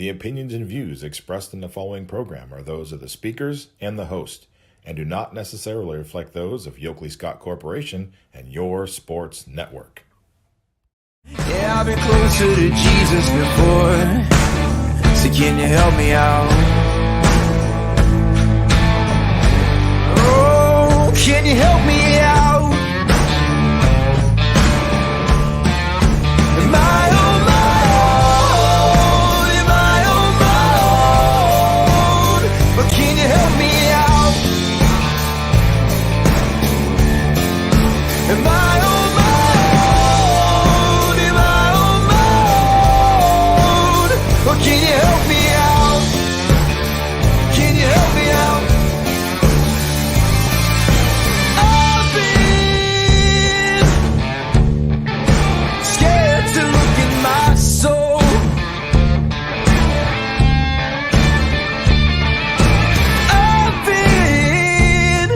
The opinions and views expressed in the following program are those of the speakers and the host, and do not necessarily reflect those of Yoakley Scott Corporation and your sports network. Yeah, I've been closer to Jesus before, so can you help me out? Oh, can you help me out? Am I on my own? Am I on my own? But can you help me out? Am I on my own? Am I on my own? Or can you help me out? Can you help me out? I've been scared to look in my soul. I've been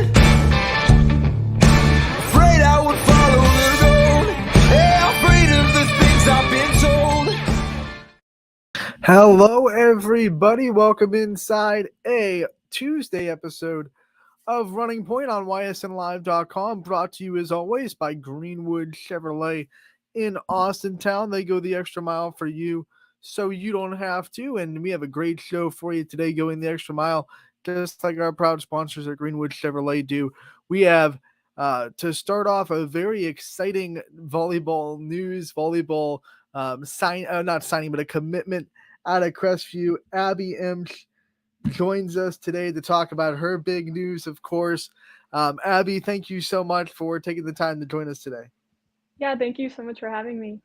afraid I would follow the road. Yeah, afraid of the things I've been told. Hello, everybody. Welcome inside a Tuesday episode of Running Point on ysnlive.com, brought to you as always by Greenwood Chevrolet in Austintown. They go the extra mile for you so you don't have to, and we have a great show for you today, going the extra mile, just like our proud sponsors at Greenwood Chevrolet do. We have, to start off, a very exciting volleyball news, not signing, but a commitment out of Crestview. Abby Emsch joins us today to talk about her big news, of course. Abby, thank you so much for taking the time to join us today. Yeah, thank you so much for having me.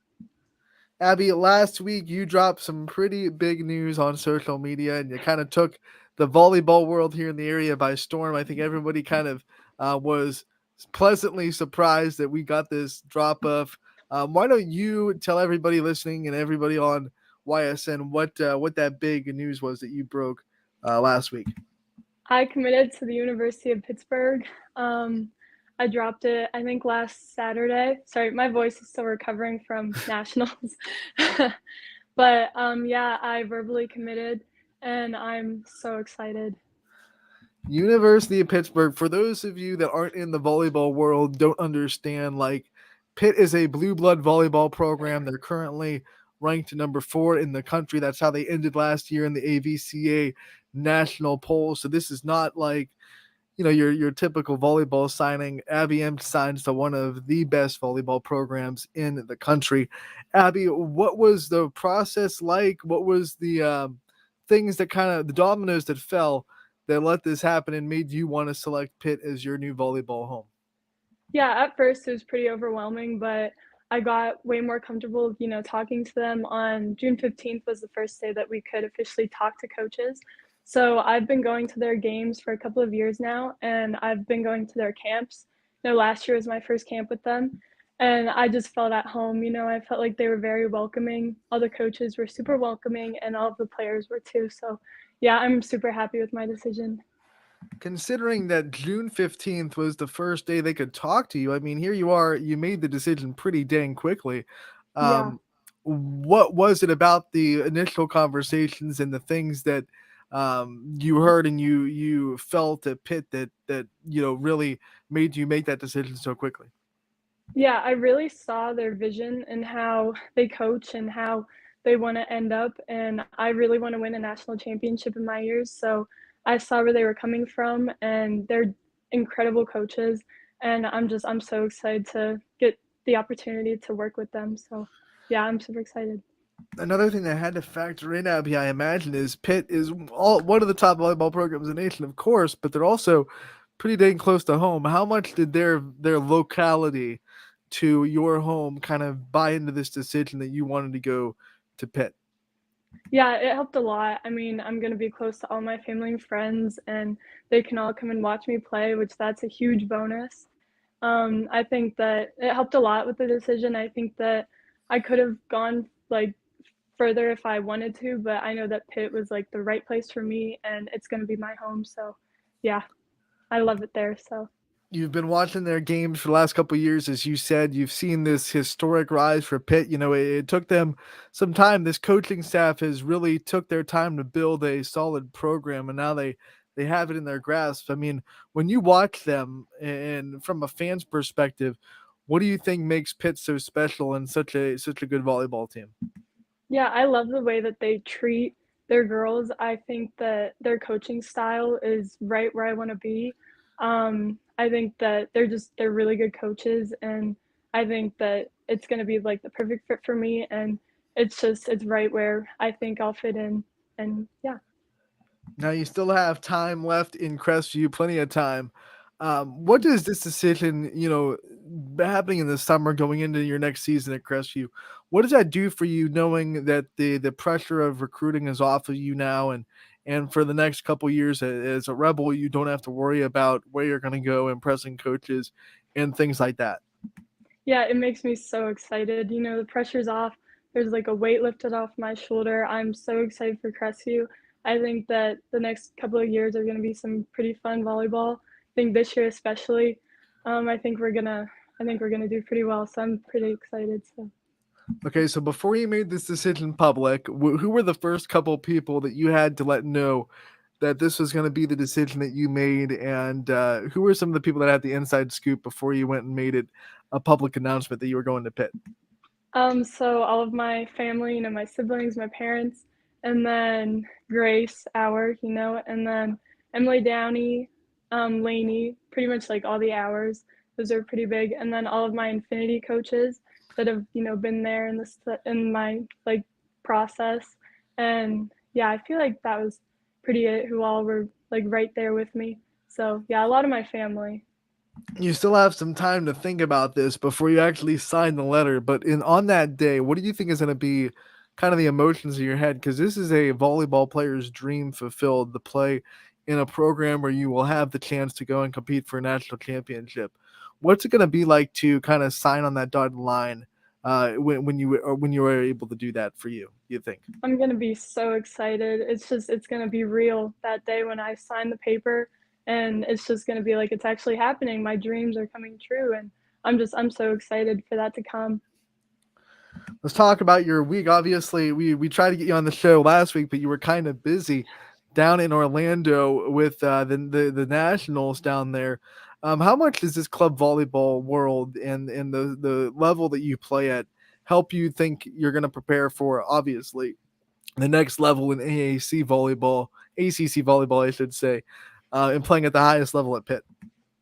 Abby, last week you dropped some pretty big news on social media, and you kind of took the volleyball world here in the area by storm. I think everybody kind of was pleasantly surprised that we got this drop off. Why don't you tell everybody listening and everybody on YSN what that big news was that you broke last week? I committed to the University of Pittsburgh. I dropped it, I think, last Saturday. Sorry, my voice is still recovering from nationals. But yeah, I verbally committed, and I'm so excited. University of Pittsburgh, for those of you that aren't in the volleyball world, don't understand, like, Pitt is a blue blood volleyball program. They're currently ranked number 4 in the country. That's how they ended last year in the AVCA national poll. So this is not like, your typical volleyball signing. Abby M signs to one of the best volleyball programs in the country. Abby, what was the process like? What was the things that the dominoes that fell that let this happen and made you want to select Pitt as your new volleyball home? Yeah, at first it was pretty overwhelming, but I got way more comfortable, talking to them. On June 15th was the first day that we could officially talk to coaches. So I've been going to their games for a couple of years now, and I've been going to their camps. Last year was my first camp with them, and I just felt at home. I felt like they were very welcoming. All the coaches were super welcoming, and all of the players were too. So yeah, I'm super happy with my decision. Considering that June 15th was the first day they could talk to you, I mean, here you are, you made the decision pretty dang quickly. Yeah. What was it about the initial conversations and the things that you heard and you felt at Pitt that really made you make that decision so quickly? Yeah, I really saw their vision and how they coach and how they want to end up. And I really want to win a national championship in my years. So I saw where they were coming from, and they're incredible coaches. And I'm so excited to get the opportunity to work with them. So yeah, I'm super excited. Another thing that had to factor in, Abby, I imagine, is Pitt is one of the top volleyball programs in the nation, of course, but they're also pretty dang close to home. How much did their locality to your home kind of buy into this decision that you wanted to go to Pitt? Yeah, it helped a lot. I mean, I'm going to be close to all my family and friends, and they can all come and watch me play, which that's a huge bonus. I think that it helped a lot with the decision. I think that I could have gone further if I wanted to, but I know that Pitt was the right place for me, and it's going to be my home. So yeah, I love it there. So You've been watching their games for the last couple of years, as you said. You've seen this historic rise for Pitt. It took them some time. This coaching staff has really took their time to build a solid program, and now they have it in their grasp. I mean, when you watch them, and from a fan's perspective, what do you think makes Pitt so special and such a good volleyball team? Yeah, I love the way that they treat their girls. I think that their coaching style is right where I want to be. I think that they're really good coaches, and I think that it's going to be like the perfect fit for me. And it's right where I think I'll fit in. And yeah. Now you still have time left in Crestview, plenty of time. What does this decision, happening in the summer, going into your next season at Crestview, what does that do for you, knowing that the pressure of recruiting is off of you now, and for the next couple years as a Rebel, you don't have to worry about where you're going to go, impressing coaches, and things like that. Yeah, it makes me so excited. The pressure's off. There's like a weight lifted off my shoulder. I'm so excited for Crestview. I think that the next couple of years are going to be some pretty fun volleyball. I think this year especially. I think we're gonna do pretty well. So I'm pretty excited. So. Okay, so before you made this decision public, who were the first couple people that you had to let know that this was going to be the decision that you made, and who were some of the people that had the inside scoop before you went and made it a public announcement that you were going to Pitt? So all of my family, my siblings, my parents, and then Grace, and then Emily Downey, Lainey, pretty much like all the hours. Those are pretty big. And then all of my Infinity coaches that have, been there in my like process. And yeah, I feel like that was pretty it, who all were like right there with me. So yeah, a lot of my family. You still have some time to think about this before you actually sign the letter, but on that day, what do you think is going to be kind of the emotions in your head? Because this is a volleyball player's dream fulfilled, to play in a program where you will have the chance to go and compete for a national championship. What's it going to be like to kind of sign on that dotted line when you were able to do that for you think? I'm gonna be so excited. It's gonna be real that day when I sign the paper, and it's just gonna be like it's actually happening. My dreams are coming true, and I'm so excited for that to come. Let's talk about your week. Obviously, we tried to get you on the show last week, but you were kind of busy down in Orlando with the Nationals down there. How much does this club volleyball world and the level that you play at help you think you're going to prepare for, obviously, the next level in ACC volleyball, I should say, and playing at the highest level at Pitt?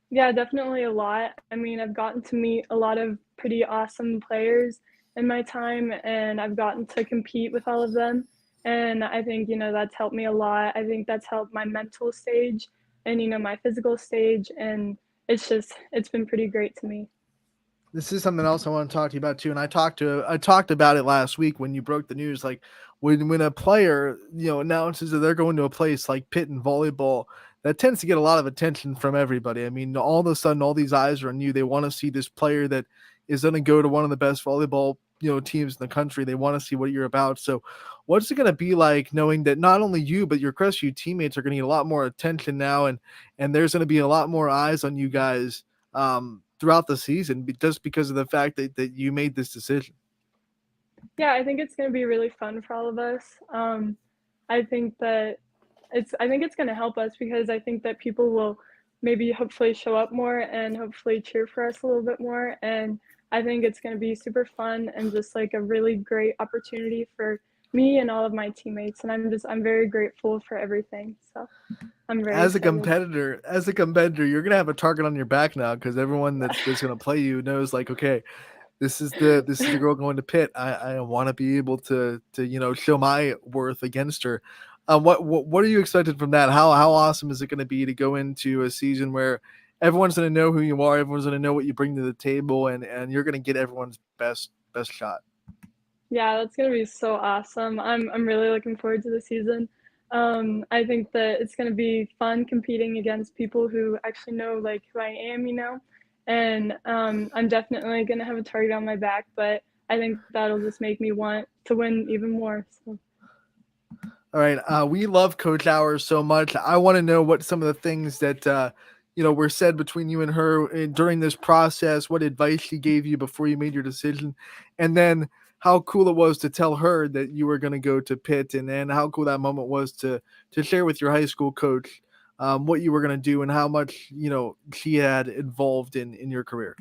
Yeah, definitely a lot. I mean, I've gotten to meet a lot of pretty awesome players in my time, and I've gotten to compete with all of them. And I think, that's helped me a lot. I think that's helped my mental stage and, my physical stage. And it's been pretty great to me. This is something else I want to talk to you about too. And I talked about it last week when you broke the news. Like when a player, announces that they're going to a place like Pitt in volleyball, that tends to get a lot of attention from everybody. I mean, all of a sudden, all these eyes are on you. They want to see this player that is going to go to one of the best volleyball, teams in the country. They want to see what you're about. So what's it going to be like knowing that not only you, but your Crestview teammates are going to get a lot more attention now, and there's going to be a lot more eyes on you guys throughout the season, just because of the fact that you made this decision? Yeah, I think it's going to be really fun for all of us. I think that I think it's going to help us because I think that people will maybe hopefully show up more and hopefully cheer for us a little bit more. And I think it's going to be super fun and just like a really great opportunity for me and all of my teammates. And I'm very grateful for everything. So I'm very As a excited. competitor, you're gonna have a target on your back now, because everyone that's gonna play you knows, like, okay, this is the girl going to Pitt. I want to be able to show my worth against her. What are you expected from that? How awesome is it going to be to go into a season where everyone's going to know who you are, everyone's going to know what you bring to the table, and you're going to get everyone's best shot? Yeah, that's gonna be so awesome. I'm really looking forward to the season. I think that it's gonna be fun competing against people who actually know like who I am. And I'm definitely gonna have a target on my back, but I think that'll just make me want to win even more. So. All right. We love Coach Hours so much. I want to know what some of the things that were said between you and her during this process, what advice she gave you before you made your decision, and then how cool it was to tell her that you were going to go to Pitt, and then how cool that moment was to share with your high school coach what you were going to do and how much she had involved in your career.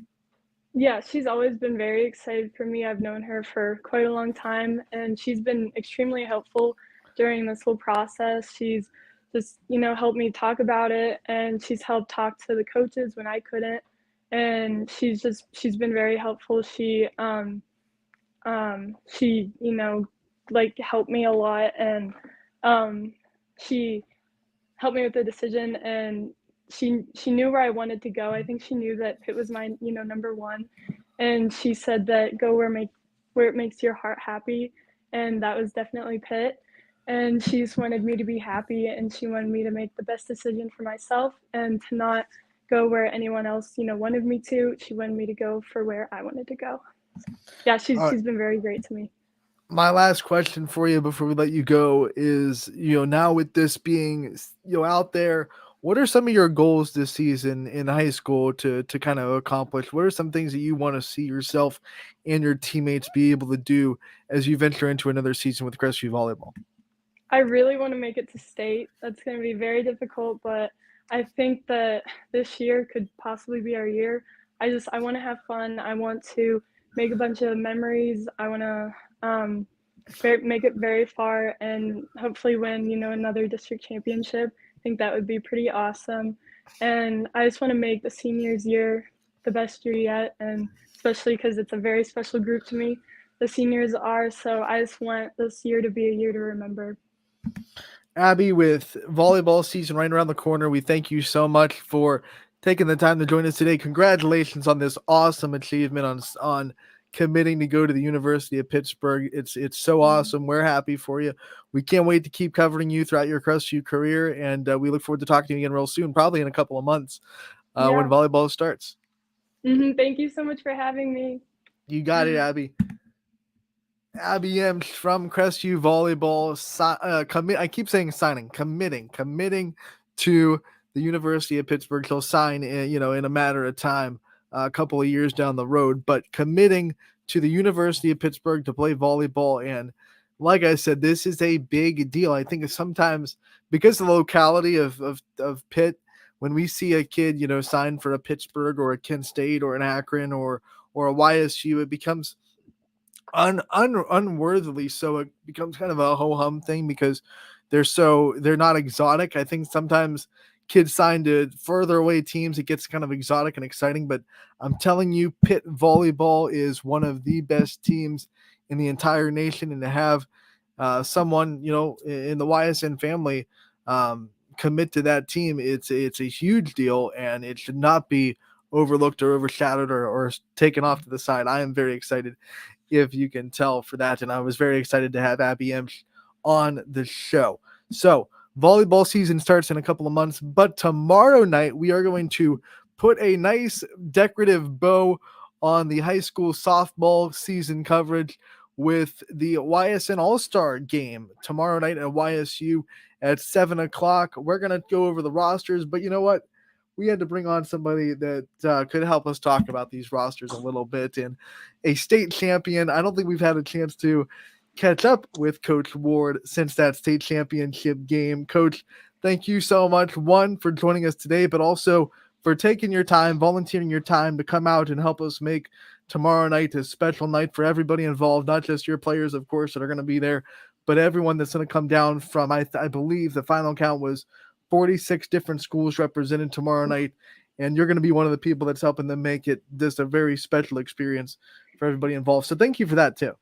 Yeah, she's always been very excited for me. I've known her for quite a long time, and she's been extremely helpful during this whole process. She's just, helped me talk about it, and she's helped talk to the coaches when I couldn't. And she's been very helpful. She, like helped me a lot, and she helped me with the decision, and she knew where I wanted to go. I think she knew that Pitt was my, number one, and she said that go where it makes your heart happy, and that was definitely Pitt. And she just wanted me to be happy, and she wanted me to make the best decision for myself and to not go where anyone else, wanted me to. She wanted me to go for where I wanted to go. Yeah, she's been very great to me. My last question for you before we let you go is, now with this being, out there, what are some of your goals this season in high school to kind of accomplish? What are some things that you want to see yourself and your teammates be able to do as you venture into another season with Crestview Volleyball? I really want to make it to state. That's going to be very difficult, but I think that this year could possibly be our year. I want to have fun. I want to make a bunch of memories. I want to make it very far and hopefully win, another district championship. I think that would be pretty awesome. And I just want to make the seniors year the best year yet, and especially because it's a very special group to me. The seniors are, so I just want this year to be a year to remember. Abby, with volleyball season right around the corner, we thank you so much for taking the time to join us today. Congratulations on this awesome achievement on committing to go to the University of Pittsburgh. It's so awesome. We're happy for you. We can't wait to keep covering you throughout your Crestview career, and we look forward to talking to you again real soon, probably in a couple of months when volleyball starts. Thank you so much for having me. You got it, Abby. Abby M from Crestview Volleyball. I keep saying committing to the University of Pittsburgh. She'll sign, in a matter of time, a couple of years down the road, but committing to the University of Pittsburgh to play volleyball. And like I said, this is a big deal. I think sometimes because of the locality of Pitt, when we see a kid, sign for a Pittsburgh or a Kent State or an Akron or a YSU, it becomes unworthily so. It becomes kind of a ho-hum thing because they're not exotic. I think sometimes kids sign to further away teams, it gets kind of exotic and exciting, but I'm telling you, Pitt volleyball is one of the best teams in the entire nation, and to have someone in the YSN family commit to that team, it's a huge deal, and it should not be overlooked or overshadowed or taken off to the side. I am very excited, if you can tell, for that. And I was very excited to have Abby Emsch on the show. So volleyball season starts in a couple of months, but tomorrow night we are going to put a nice decorative bow on the high school softball season coverage with the YSN All-Star game tomorrow night at YSU at 7:00. We're going to go over the rosters, but you know what? We had to bring on somebody that could help us talk about these rosters a little bit. And a state champion, I don't think we've had a chance to catch up with Coach Ward since that state championship game. Coach, thank you so much, one, for joining us today, but also for taking your time, volunteering your time to come out and help us make tomorrow night a special night for everybody involved, not just your players, of course, that are going to be there, but everyone that's going to come down from, I believe the final count was 46 different schools represented tomorrow night, and you're going to be one of the people that's helping them make it this a very special experience for everybody involved. So thank you for that too.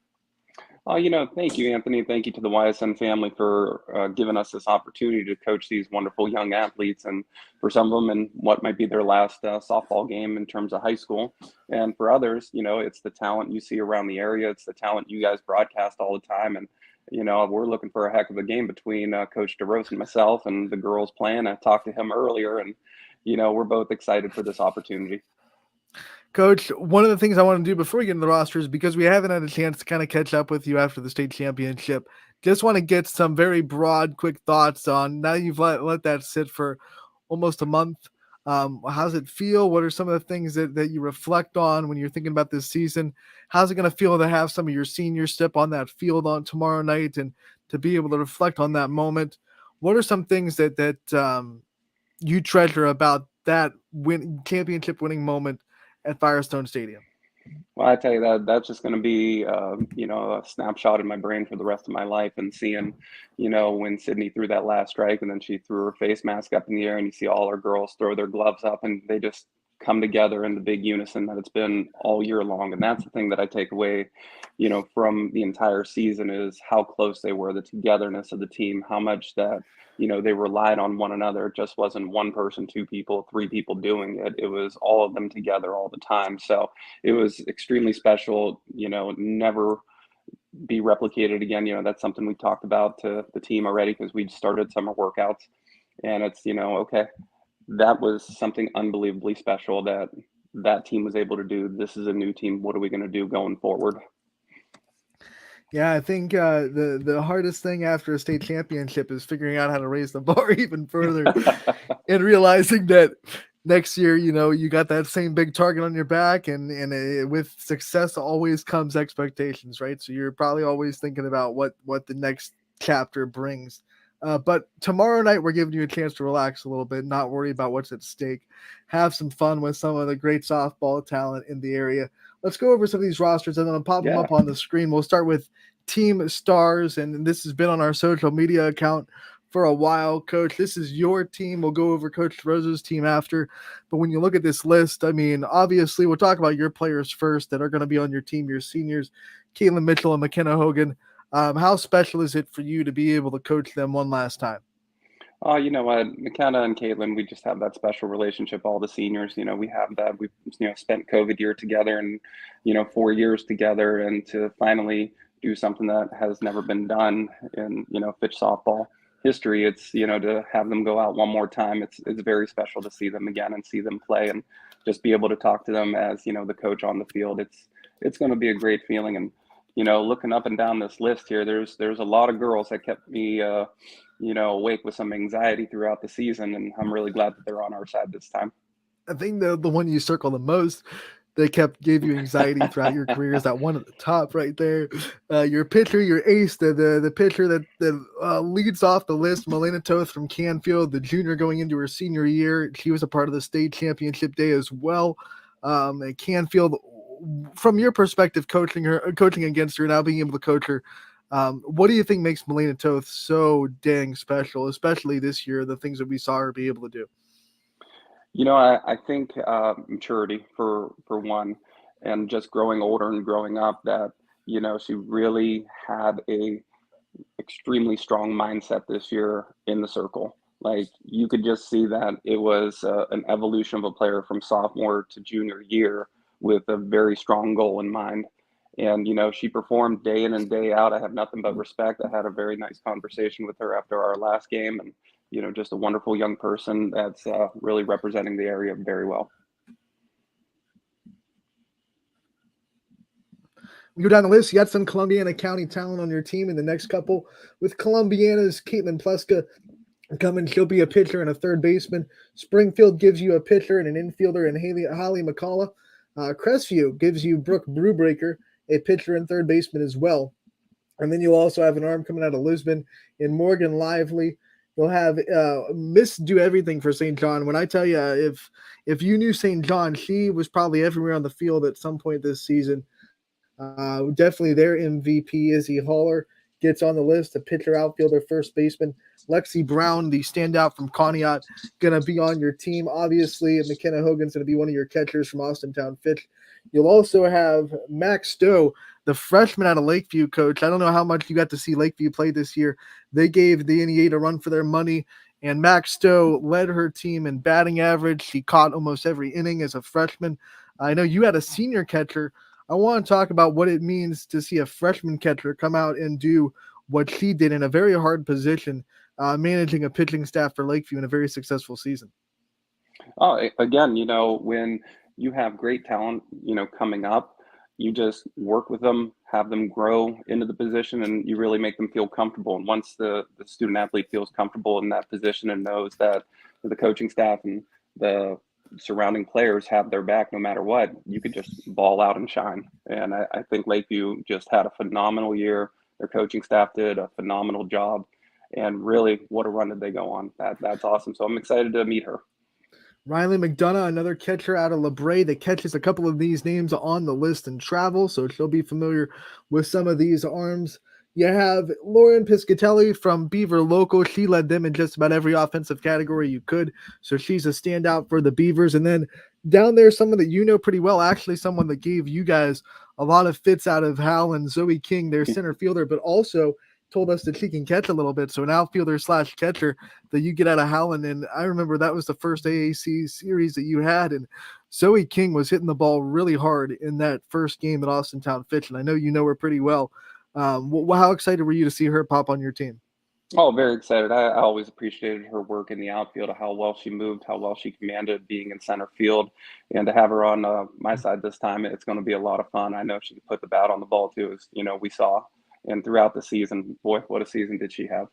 Thank you, Anthony. Thank you to the YSN family for giving us this opportunity to coach these wonderful young athletes, and for some of them in what might be their last softball game in terms of high school. And for others, it's the talent you see around the area. It's the talent you guys broadcast all the time. And we're looking for a heck of a game between Coach DeRose and myself and the girls playing. I talked to him earlier, and, we're both excited for this opportunity. Coach, one of the things I want to do before we get into the rosters, because we haven't had a chance to kind of catch up with you after the state championship, just want to get some very broad, quick thoughts on, now you've let that sit for almost a month. How's it feel? What are some of the things that you reflect on when you're thinking about this season? How's it going to feel to have some of your seniors step on that field on tomorrow night and to be able to reflect on that moment? What are some things that you treasure about that championship winning moment at Firestone Stadium? Well, I tell you that that's just going to be, a snapshot in my brain for the rest of my life. And seeing, when Sydney threw that last strike and then she threw her face mask up in the air, and you see all our girls throw their gloves up and they just come together in the big unison that it's been all year long. And that's the thing that I take away, from the entire season, is how close they were, the togetherness of the team, how much that, they relied on one another. It just wasn't one person, two people, three people doing it. It was all of them together all the time. So it was extremely special, never be replicated again. That's something we talked about to the team already, because we started summer workouts, and it's, okay, that was something unbelievably special that that team was able to do. This is a new team. What are we going to do going forward? Yeah, I think the hardest thing after a state championship is figuring out how to raise the bar even further and realizing that next year, you got that same big target on your back, and with success always comes expectations, right? So you're probably always thinking about what the next chapter brings. But tomorrow night, we're giving you a chance to relax a little bit, not worry about what's at stake, have some fun with some of the great softball talent in the area. Let's go over some of these rosters and then I'll pop them Yeah. up on the screen. We'll start with Team Stars, and this has been on our social media account for a while. Coach, this is your team. We'll go over Coach Rose's team after. But when you look at this list, I mean, obviously, we'll talk about your players first that are going to be on your team, your seniors, Caitlin Mitchell and McKenna Hogan. How special is it for you to be able to coach them one last time? Oh, you know what, McKenna and Caitlin, we just have that special relationship. All the seniors, we have that. We've, spent COVID year together and, 4 years together, and to finally do something that has never been done in, Fitch softball history. It's, to have them go out one more time. It's very special to see them again and see them play and just be able to talk to them as, the coach on the field. It's going to be a great feeling. And, looking up and down this list here, there's a lot of girls that kept me, awake with some anxiety throughout the season, and I'm really glad that they're on our side this time. I think the one you circle the most that gave you anxiety throughout your career is that one at the top right there. Your pitcher, your ace, the pitcher that leads off the list, Melina Toth from Canfield, the junior going into her senior year. She was a part of the state championship day as well. At Canfield, from your perspective, coaching against her, now being able to coach her, what do you think makes Melina Toth so dang special, especially this year, the things that we saw her be able to do? I think maturity for one, and just growing older and growing up, that she really had a extremely strong mindset this year in the circle. Like, you could just see that it was an evolution of a player from sophomore to junior year with a very strong goal in mind. And she performed day in and day out. I have nothing but respect. I had a very nice conversation with her after our last game, and just a wonderful young person that's really representing the area very well. We go down the list. You got some Columbiana County talent on your team in the next couple. With Columbiana's Caitlin Pleska coming, she'll be a pitcher and a third baseman. Springfield gives you a pitcher and an infielder in Holly McCullough. Crestview gives you Brooke Brewbreaker, a pitcher and third baseman as well. And then you'll also have an arm coming out of Lisbon in Morgan Lively. You'll have Miss Do Everything for St. John. When I tell you, if you knew St. John, she was probably everywhere on the field at some point this season. Definitely their MVP, Izzy Haller, gets on the list. A pitcher, outfielder, first baseman. Lexi Brown, the standout from Conneaut, going to be on your team, obviously. And McKenna Hogan's going to be one of your catchers from Austintown Fitch. You'll also have Max Stowe, the freshman out of Lakeview, coach. I don't know how much you got to see Lakeview play this year. They gave the NEA a run for their money, and Max Stowe led her team in batting average. She caught almost every inning as a freshman. I know you had a senior catcher. I want to talk about what it means to see a freshman catcher come out and do what she did in a very hard position, managing a pitching staff for Lakeview in a very successful season. Oh, again, when you have great talent, coming up, you just work with them, have them grow into the position, and you really make them feel comfortable. And once the student athlete feels comfortable in that position and knows that the coaching staff and the surrounding players have their back no matter what, you could just ball out and shine. And I think Lakeview just had a phenomenal year. Their coaching staff did a phenomenal job. And really, what a run did they go on? That's awesome. So I'm excited to meet her. Riley McDonough, another catcher out of LeBray that catches a couple of these names on the list in travel, so she'll be familiar with some of these arms. You have Lauren Piscatelli from Beaver Local. She led them in just about every offensive category you could, so she's a standout for the Beavers. And then down there, someone that you know pretty well, actually someone that gave you guys a lot of fits out of Hal and Zoe King, their center fielder, but also told us that she can catch a little bit, so an outfielder / catcher that you get out of Howland. And I remember that was the first AAC series that you had, and Zoe King was hitting the ball really hard in that first game at Austintown Fitch, and I know you know her pretty well. How excited were you to see her pop on your team? Oh, very excited. I always appreciated her work in the outfield, how well she moved, how well she commanded being in center field. And to have her on my side this time, it's going to be a lot of fun. I know she can put the bat on the ball too, as we saw. And throughout the season, boy, what a season did she have.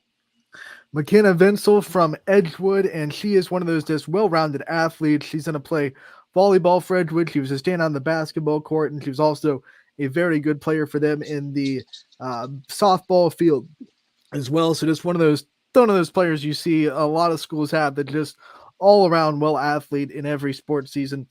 McKenna Vinsel from Edgewood, and she is one of those just well-rounded athletes. She's going to play volleyball for Edgewood. She was a stand on the basketball court, and she was also a very good player for them in the softball field as well. So just one of those players you see a lot of schools have that just all around well athlete in every sports season.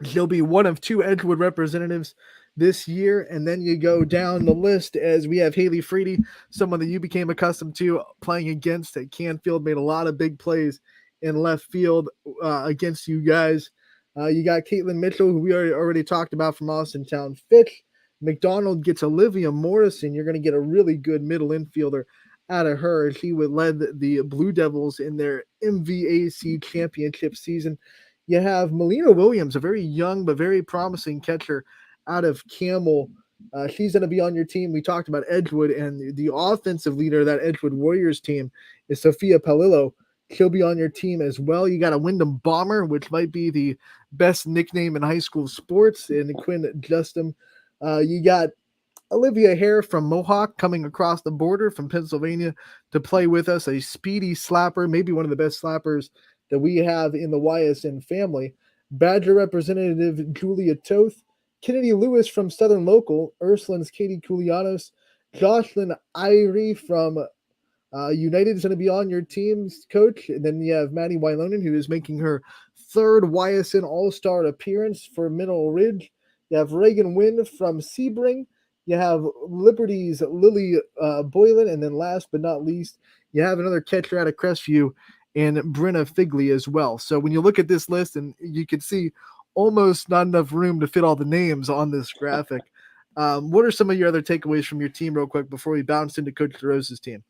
She'll be one of 2 Edgewood representatives this year. And then you go down the list as we have Haley Freedy, someone that you became accustomed to playing against at Canfield, made a lot of big plays in left field against you guys. You got Caitlin Mitchell, who we already talked about from Austintown Fitch. McDonald gets Olivia Morrison. You're going to get a really good middle infielder out of her. She would lead the Blue Devils in their MVAC championship season. You have Melina Williams, a very young but very promising catcher out of Camel. She's going to be on your team. We talked about Edgewood, and the offensive leader of that Edgewood Warriors team is Sophia Palillo. She'll be on your team as well. You got a Wyndham Bomber, which might be the best nickname in high school sports, and Quinn Justin. You got Olivia Hare from Mohawk coming across the border from Pennsylvania to play with us, a speedy slapper, maybe one of the best slappers that we have in the YSN family. Badger representative Julia Toth, Kennedy Lewis from Southern Local, Ursuline's Katie Koulianos, Jocelyn Irie from United is going to be on your team's coach. And then you have Maddie Wylonen, who is making her 3rd YSN All-Star appearance for Mineral Ridge. You have Reagan Wynn from Sebring. You have Liberty's Lily Boylan. And then last but not least, you have another catcher out of Crestview and Brenna Figley as well. So when you look at this list, and you can see almost not enough room to fit all the names on this graphic. What are some of your other takeaways from your team real quick before we bounce into Coach DeRose's team?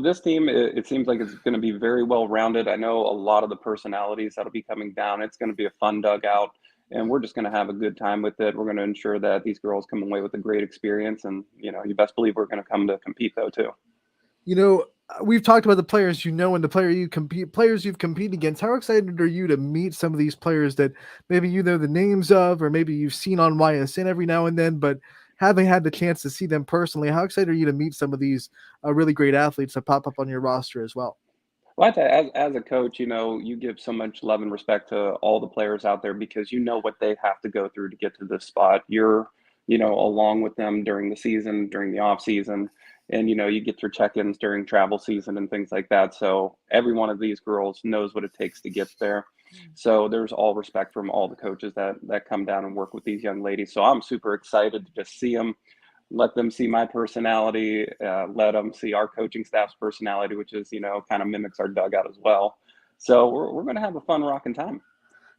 This team, it seems like it's going to be very well-rounded. I know a lot of the personalities that'll be coming down. It's going to be a fun dugout, and we're just going to have a good time with it. We're going to ensure that these girls come away with a great experience, and, you best believe we're going to come to compete, though, too. We've talked about the players and the players you've competed against. How excited are you to meet some of these players that maybe you know the names of, or maybe you've seen on YSN every now and then, but having had the chance to see them personally? How excited are you to meet some of these really great athletes that pop up on your roster as well? Well, as a coach, you give so much love and respect to all the players out there because you know what they have to go through to get to this spot. You're, along with them during the season, during the off season, and, you get your check-ins during travel season and things like that. So every one of these girls knows what it takes to get there. So there's all respect from all the coaches that come down and work with these young ladies. So I'm super excited to just see them. Let them see my personality, let them see our coaching staff's personality, which is, kind of mimics our dugout as well. So we're going to have a fun rocking time.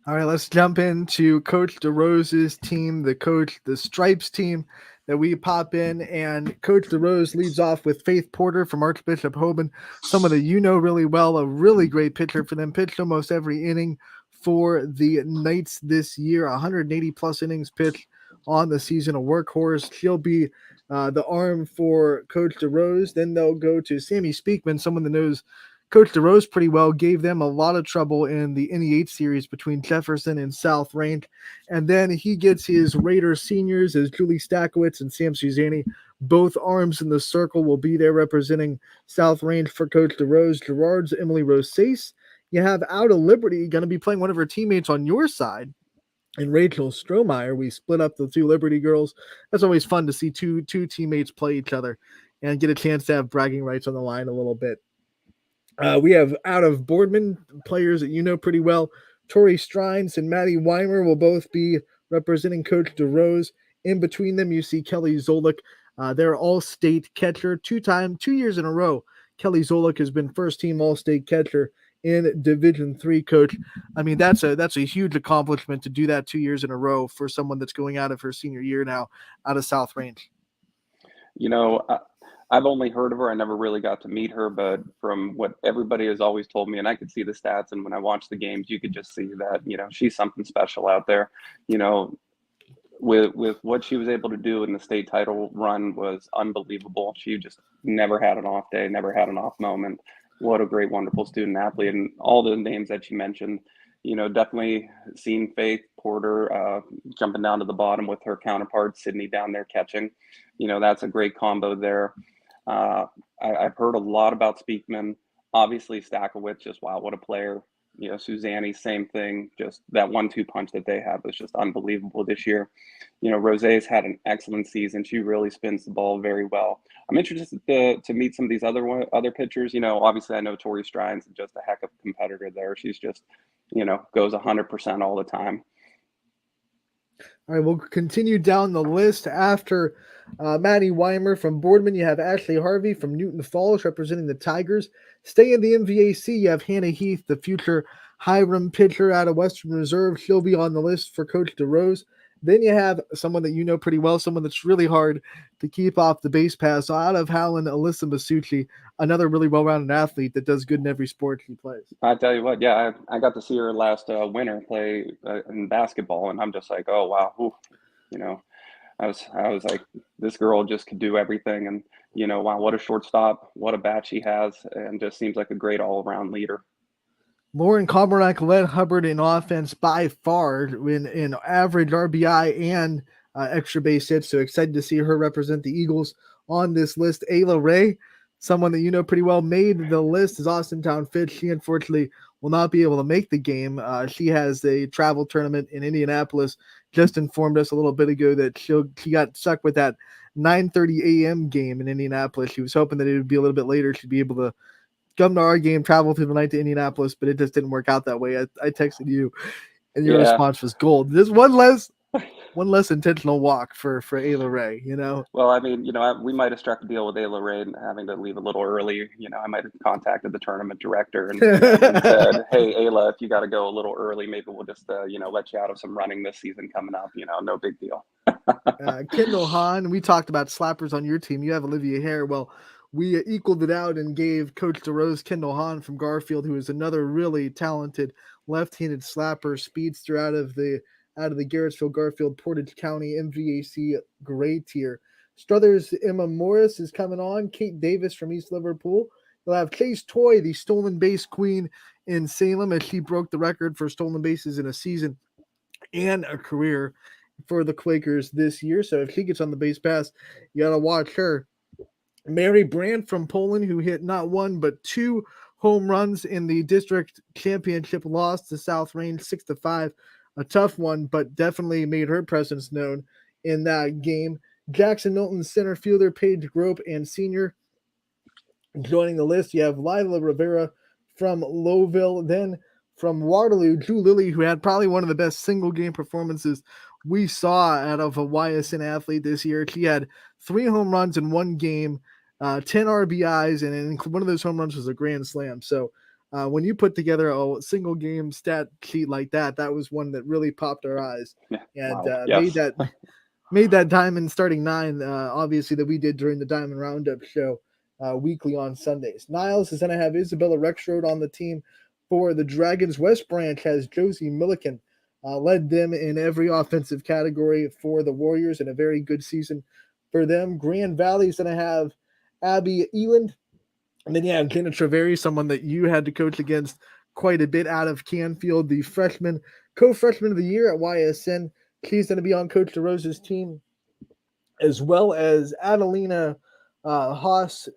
All right, let's jump into Coach DeRose's team, the Stripes team that we pop in. And Coach DeRose leads off with Faith Porter from Archbishop Hoban, someone that you know really well, a really great pitcher for them, pitched almost every inning for the Knights this year, 180-plus innings pitched on the season, a workhorse. She'll be the arm for Coach DeRose. Then they'll go to Sammy Speakman, someone that knows Coach DeRose pretty well, gave them a lot of trouble in the NEH series between Jefferson and South Range. And then he gets his Raiders seniors as Julie Stakowitz and Sam Suzanne. Both arms in the circle will be there representing South Range for Coach DeRose. Gerard's Emily Rose Sace You have out of Liberty going to be playing one of her teammates on your side, and Rachel Strohmeyer. We split up the two Liberty girls. That's always fun to see two teammates play each other and get a chance to have bragging rights on the line a little bit. We have out of Boardman players that you know pretty well. Tori Strines and Maddie Weimer will both be representing Coach DeRose. In between them, you see Kelly Zolik. They're all-state catcher, 2 years in a row. Kelly Zolik has been first-team all-state catcher in Division III. Coach, I mean that's a huge accomplishment to do that 2 years in a row for someone that's going out of her senior year now, out of South Range. You know, I've only heard of her. I never really got to meet her, but from what everybody has always told me, and I could see the stats, and when I watch the games, you could just see that, you know, she's something special out there. You know, with what she was able to do in the state title run was unbelievable. She just never had an off day, never had an off moment. What a great, wonderful student athlete. And all the names that you mentioned, you know, definitely seen Faith Porter jumping down to the bottom with her counterpart, Sydney, down there catching. You know, that's a great combo there. I've heard a lot about Speakman. Obviously, Stakowicz, just wow, what a player. You know, Suzanne, same thing. Just that 1-2 punch that they have was just unbelievable this year. You know, Rosé's had an excellent season. She really spins the ball very well. I'm interested to meet some of these other pitchers. You know, obviously I know Tori Strines is just a heck of a competitor there. She's just, you know, goes 100% all the time. All right, we'll continue down the list after Maddie Weimer from Boardman. You have Ashley Harvey from Newton Falls representing the Tigers. Stay in the MVAC. You have Hannah Heath, the future Hiram pitcher out of Western Reserve. She'll be on the list for Coach DeRose. Then you have someone that you know pretty well, someone that's really hard to keep off the base pass. Out of Howland, Alyssa Masucci, another really well-rounded athlete that does good in every sport she plays. I tell you what, yeah, I got to see her last winter play in basketball, and I'm just like, oh wow, ooh. You know, I was like, this girl just could do everything, and you know, wow, what a shortstop, what a bat she has, and just seems like a great all-around leader. Lauren Komarak led Hubbard in offense by far in average RBI and extra base hits. So excited to see her represent the Eagles on this list. Ayla Ray, someone that you know pretty well, made the list as Austintown Fitch. She unfortunately will not be able to make the game. She has a travel tournament in Indianapolis. Just informed us a little bit ago that she got stuck with that 9:30 a.m. game in Indianapolis. She was hoping that it would be a little bit later. She'd be able to come to our game, travel through the night to Indianapolis, but it just didn't work out that way. I texted you, and your response was gold. There's one less intentional walk for Ayla Ray, you know? Well, I mean, you know, we might have struck a deal with Ayla Ray and having to leave a little early. You know, I might have contacted the tournament director and, and said, hey, Ayla, if you got to go a little early, maybe we'll just, you know, let you out of some running this season coming up. You know, no big deal. Kendall Hahn, we talked about slappers on your team. You have Olivia Hare. Well, we equaled it out and gave Coach DeRose Kendall Hahn from Garfield, who is another really talented left-handed slapper, speedster out of the Garrettsville, Garfield, Portage County MVAC grade tier. Struthers Emma Morris is coming on. Kate Davis from East Liverpool. You'll have Chase Toy, the stolen base queen in Salem, as she broke the record for stolen bases in a season and a career for the Quakers this year. So if she gets on the base pass, you got to watch her. Mary Brandt from Poland, who hit not one but 2 home runs in the district championship loss to South Range 6-5. A tough one, but definitely made her presence known in that game. Jackson Milton center fielder Paige Grope and senior joining the list. You have Lila Rivera from Lowville. Then from Waterloo, Drew Lilly, who had probably one of the best single game performances we saw out of a YSN athlete this year. She had 3 home runs in one game, 10 RBIs, and one of those home runs was a grand slam. So when you put together a single game stat sheet like that, that was one that really popped our eyes and Yes. made that Diamond starting 9, obviously, that we did during the Diamond Roundup show weekly on Sundays. Niles is going to have Isabella Rexroad on the team for the Dragons. West Branch has Josie Milliken, led them in every offensive category for the Warriors, and a very good season for them. Grand Valley is going to have Abby Eland. And then you have Jenna Treveri, someone that you had to coach against quite a bit out of Canfield, the co-freshman of the year at YSN. She's going to be on Coach DeRose's team, as well as Adelina Haas,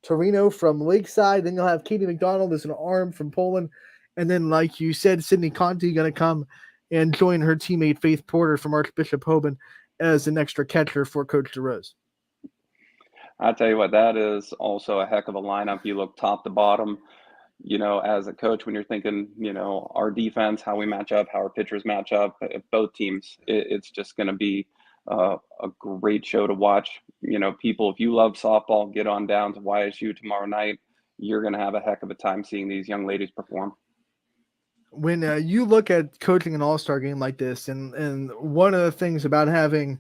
Torino from Lakeside. Then you'll have Katie McDonald as an arm from Poland. And then, like you said, Sydney Conti going to come and join her teammate Faith Porter from Archbishop Hoban as an extra catcher for Coach DeRose. I tell you what, that is also a heck of a lineup. You look top to bottom, as a coach, when you're thinking, our defense, how we match up, how our pitchers match up, both teams, it's just going to be a great show to watch. People, if you love softball, get on down to YSU tomorrow night. You're going to have a heck of a time seeing these young ladies perform. When you look at coaching an all-star game like this, and one of the things about having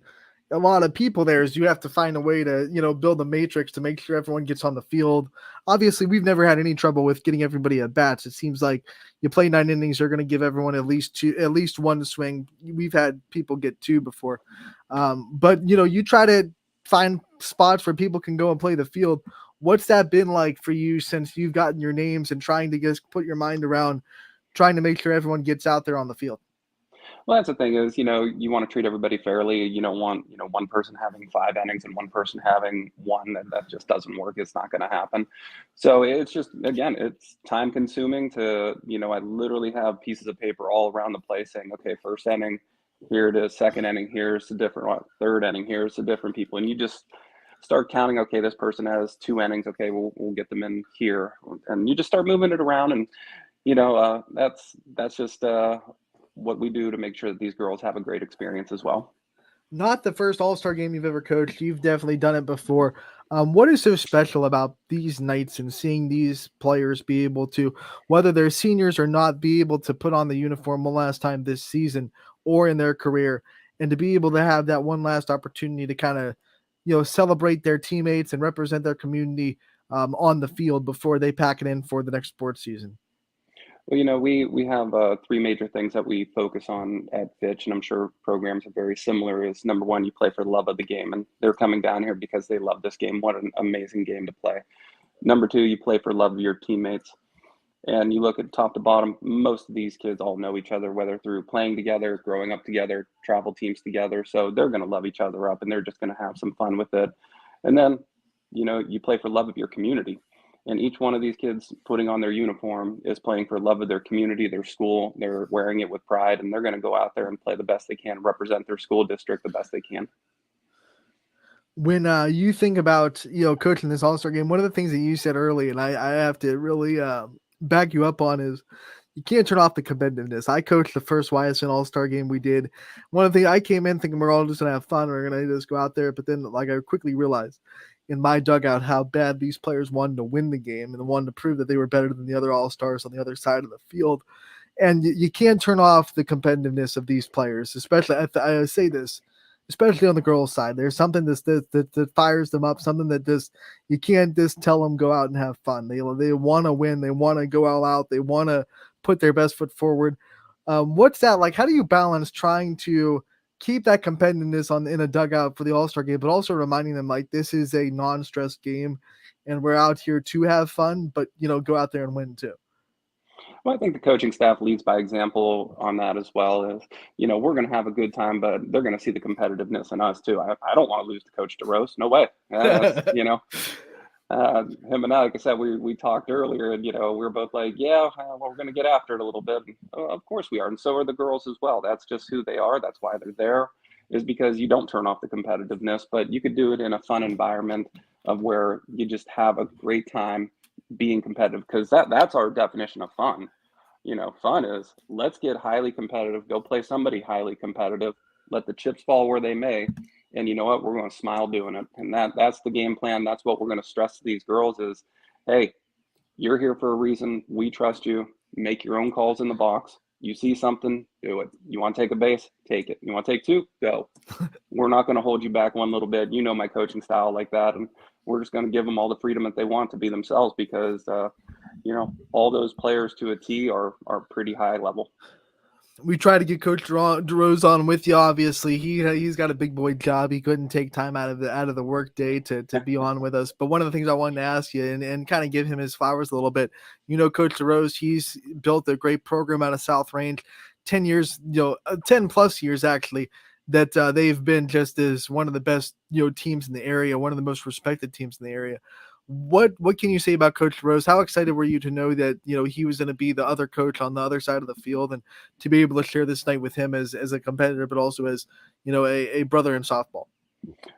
a lot of people there is you have to find a way to, build a matrix to make sure everyone gets on the field. Obviously, we've never had any trouble with getting everybody at bats. It seems like you play 9 innings, you're going to give everyone at least one swing. We've had people get 2 before. But you try to find spots where people can go and play the field. What's that been like for you since you've gotten your names and trying to just put your mind around trying to make sure everyone gets out there on the field? Well, that's the thing is, you want to treat everybody fairly. You don't want, one person having 5 innings and one person having 1. That just doesn't work. It's not going to happen. So it's just, again, it's time consuming to, I literally have pieces of paper all around the place saying, okay, first inning, here it is, second inning, here's the different one, third inning, here's the different people. And you just start counting, okay, this person has 2 innings. Okay, we'll get them in here. And you just start moving it around. And, that's just, what we do to make sure that these girls have a great experience as well. Not the first all-star game you've ever coached. You've definitely done it before. What is so special about these nights and seeing these players be able to, whether they're seniors or not, be able to put on the uniform one last time this season or in their career, and to be able to have that one last opportunity to kind of, celebrate their teammates and represent their community on the field before they pack it in for the next sports season? Well, we have 3 major things that we focus on at Fitch, and I'm sure programs are very similar. Is number 1, you play for the love of the game, and they're coming down here because they love this game. What an amazing game to play. Number 2, you play for love of your teammates, and you look at top to bottom. Most of these kids all know each other, whether through playing together, growing up together, travel teams together. So they're going to love each other up, and they're just going to have some fun with it. And then, you play for love of your community. And each one of these kids putting on their uniform is playing for love of their community, their school. They're wearing it with pride, and they're going to go out there and play the best they can, represent their school district the best they can. When you think about, coaching this all-star game, one of the things that you said early, and I have to really back you up on, is you can't turn off the competitiveness. I coached the first YSN all-star game we did. One of the things, I came in thinking we're all just going to have fun. We're going to just go out there. But then, I quickly realized in my dugout how bad these players wanted to win the game and wanted to prove that they were better than the other all-stars on the other side of the field. And you can't turn off the competitiveness of these players, especially, I say this, especially on the girls' side. There's something that fires them up, something that just, you can't just tell them go out and have fun. They want to win. They want to go all out. They want to put their best foot forward. What's that like? How do you balance trying to keep that competitiveness in a dugout for the all-star game, but also reminding them this is a non-stress game and we're out here to have fun, but go out there and win too? Well, I think the coaching staff leads by example on that as well. Is we're going to have a good time, but they're going to see the competitiveness in us too. I don't want to lose to Coach DeRose. No way. Him and I, like I said, we talked earlier, and we were both like, yeah, well, we're going to get after it a little bit. And, of course we are, and so are the girls as well. That's just who they are. That's why they're there, is because you don't turn off the competitiveness, but you could do it in a fun environment of where you just have a great time being competitive, because that's our definition of fun. Fun is, let's get highly competitive, go play somebody highly competitive, let the chips fall where they may. And you know what? We're going to smile doing it. And that's the game plan. That's what we're going to stress to these girls is, hey, you're here for a reason. We trust you. Make your own calls in the box. You see something, do it. You want to take a base? Take it. You want to take 2? Go. We're not going to hold you back one little bit. You know my coaching style like that. And we're just going to give them all the freedom that they want to be themselves, because, all those players to a T are pretty high level. We try to get Coach DeRose on with you. Obviously, he's got a big boy job. He couldn't take time out of the work day to be on with us. But one of the things I wanted to ask you and kind of give him his flowers a little bit. Coach DeRose, he's built a great program out of South Range, 10 years, 10 plus years actually, that they've been just as one of the best teams in the area, one of the most respected teams in the area. What can you say about Coach Rose? How excited were you to know that he was going to be the other coach on the other side of the field, and to be able to share this night with him as a competitor, but also as a brother in softball?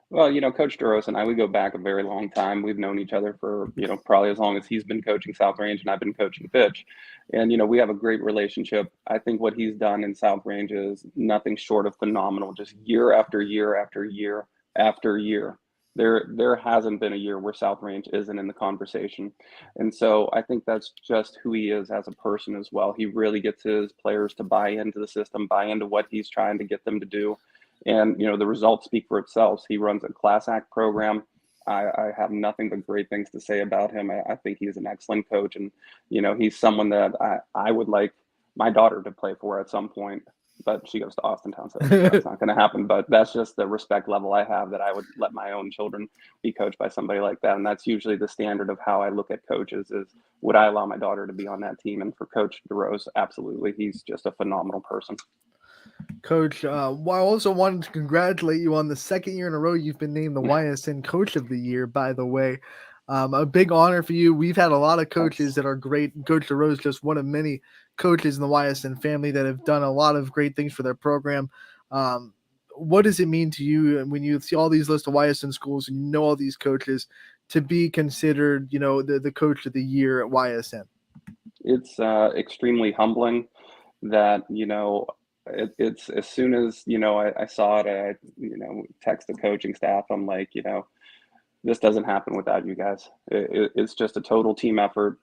Well, Coach DeRose and I, we go back a very long time. We've known each other for, probably as long as he's been coaching South Range and I've been coaching pitch. And, we have a great relationship. I think what he's done in South Range is nothing short of phenomenal, just year after year after year after year. There hasn't been a year where South Range isn't in the conversation. And so I think that's just who he is as a person as well. He really gets his players to buy into the system, buy into what he's trying to get them to do. And the results speak for itself. He runs a class act program. I have nothing but great things to say about him. I think he's an excellent coach, and he's someone that I would like my daughter to play for at some point. But she goes to Austintown, so that's not going to happen. But that's just the respect level I have, that I would let my own children be coached by somebody like that. And that's usually the standard of how I look at coaches: is would I allow my daughter to be on that team? And for Coach DeRose, absolutely, he's just a phenomenal person. Coach, well, I also wanted to congratulate you on the second year in a row you've been named the YSN Coach of the Year, by the way. A big honor for you. We've had a lot of coaches that are great. Coach DeRose, just one of many coaches in the YSN family that have done a lot of great things for their program. What does it mean to you when you see all these lists of YSN schools and all these coaches to be considered, the Coach of the Year at YSN? It's extremely humbling that it's as soon as I saw it, I text the coaching staff. I'm like, this doesn't happen without you guys. It's just a total team effort.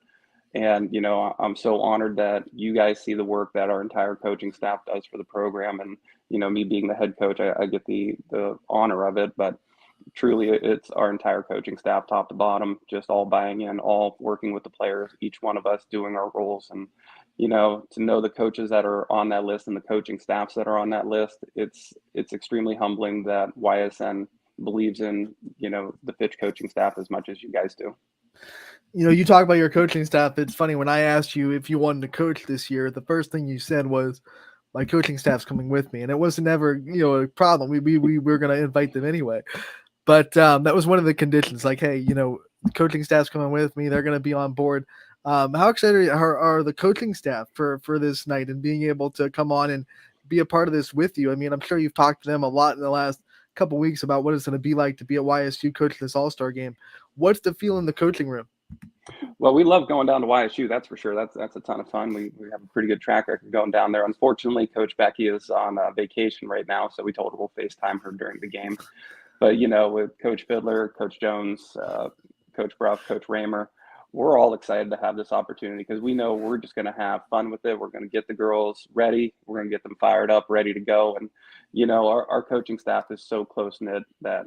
And I'm so honored that you guys see the work that our entire coaching staff does for the program. And me being the head coach, I get the honor of it. But truly, it's our entire coaching staff, top to bottom, just all buying in, all working with the players, each one of us doing our roles. And to know the coaches that are on that list and the coaching staffs that are on that list, it's extremely humbling that YSN believes in the pitch coaching staff as much as you guys do. You talk about your coaching staff. It's funny, when I asked you if you wanted to coach this year, the first thing you said was, my coaching staff's coming with me, and it wasn't ever a problem. We were going to invite them anyway, but that was one of the conditions. Like, hey, coaching staff's coming with me; they're going to be on board. How excited are the coaching staff for this night and being able to come on and be a part of this with you? I mean, I'm sure you've talked to them a lot in the last couple weeks about what it's going to be like to be at YSU coaching this All-Star game. What's the feel in the coaching room? Well, we love going down to YSU, that's for sure. That's a ton of fun. We have a pretty good track record going down there. Unfortunately, Coach Becky is on vacation right now, so we told her we'll FaceTime her during the game. But, with Coach Fiddler, Coach Jones, Coach Bruff, Coach Raymer, we're all excited to have this opportunity because we know we're just going to have fun with it. We're going to get the girls ready. We're going to get them fired up, ready to go. And, our coaching staff is so close-knit that,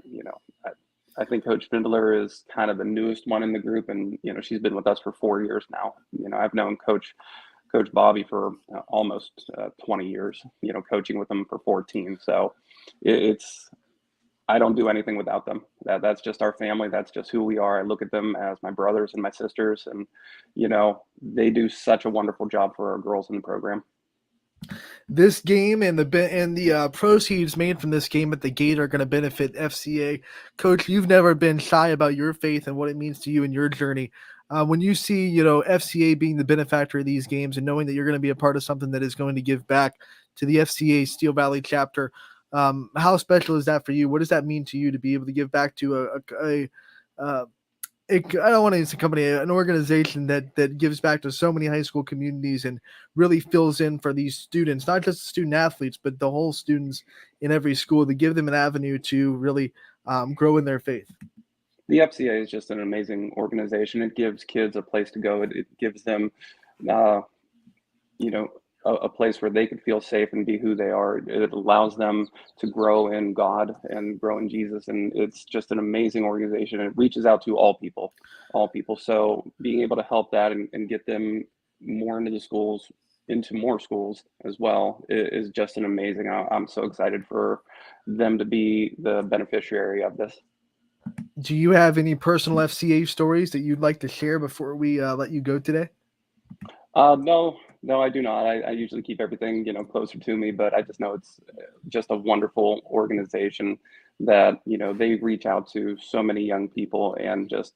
I think Coach Fiddler is kind of the newest one in the group, and she's been with us for 4 years now. I've known Coach Bobby for almost 20 years. Coaching with them for 14. So I don't do anything without them. That's just our family. That's just who we are. I look at them as my brothers and my sisters, and they do such a wonderful job for our girls in the program. This game and the proceeds made from this game at the gate are going to benefit FCA. Coach, you've never been shy about your faith and what it means to you in your journey. When you see, FCA being the benefactor of these games and knowing that you're going to be a part of something that is going to give back to the FCA Steel Valley chapter, how special is that for you? What does that mean to you to be able to give back to I don't want to use a company, an organization that gives back to so many high school communities and really fills in for these students, not just student athletes, but the whole students in every school, to give them an avenue to really grow in their faith? The FCA is just an amazing organization. It gives kids a place to go. It gives them, a place where they could feel safe and be who they are. It allows them to grow in God and grow in Jesus. And it's just an amazing organization. It reaches out to all people. So being able to help that and get them more into the schools, into more schools as well, is just an amazing. I'm so excited for them to be the beneficiary of this. Do you have any personal FCA stories that you'd like to share before we let you go today? No, I do not. I usually keep everything, closer to me, but I just know it's just a wonderful organization that, they reach out to so many young people and just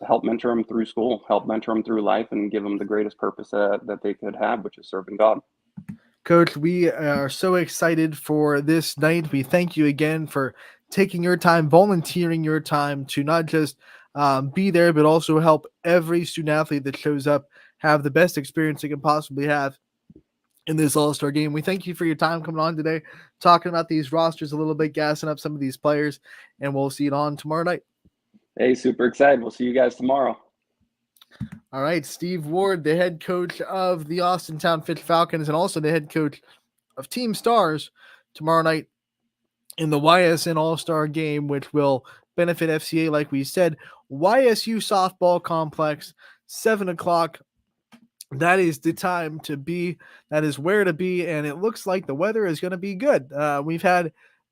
help mentor them through school, help mentor them through life, and give them the greatest purpose that they could have, which is serving God. Coach, we are so excited for this night. We thank you again for taking your time, volunteering your time to not just be there, but also help every student athlete that shows up have the best experience they can possibly have in this All-Star game. We thank you for your time coming on today, talking about these rosters a little bit, gassing up some of these players, and we'll see you on tomorrow night. Hey, super excited. We'll see you guys tomorrow. All right, Steve Ward, the head coach of the Austintown Fitch Falcons and also the head coach of Team Stars, tomorrow night in the YSN All-Star game, which will benefit FCA, like we said. YSU Softball Complex, 7 o'clock. That is the time to be. That is where to be, and it looks like the weather is going to be good. We've